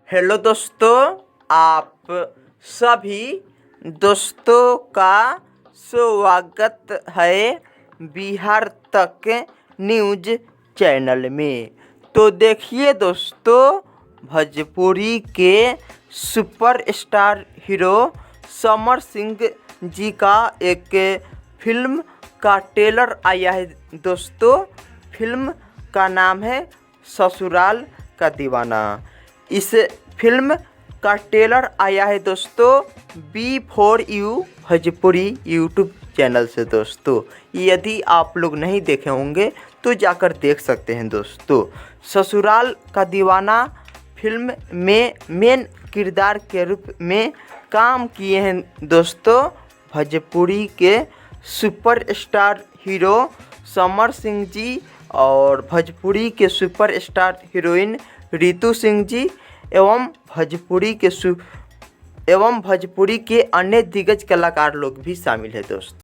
Hello दोस्तों, आप सभी दोस्तों का स्वागत है बिहार तक न्यूज चैनल में। तो देखिए दोस्तों, भोजपुरी के सुपरस्टार हीरो समर सिंह जी का एक फिल्म का ट्रेलर आया है दोस्तों। फिल्म का नाम है ससुराल का दीवाना। इस फिल्म का ट्रेलर आया है दोस्तों B4U भोजपुरी यूट्यूब चैनल से दोस्तों। यदि आप लोग नहीं देखे होंगे तो जाकर देख सकते हैं दोस्तों। ससुराल का दीवाना फिल्म में मेन किरदार के रूप में काम किए हैं दोस्तों भोजपुरी के सुपरस्टार हीरो समर सिंह जी और भोजपुरी के सुपरस्टार हीरोइन रितु सिंह जी एवं भोजपुरी के अन्य दिग्गज कलाकार लोग भी शामिल है दोस्तों।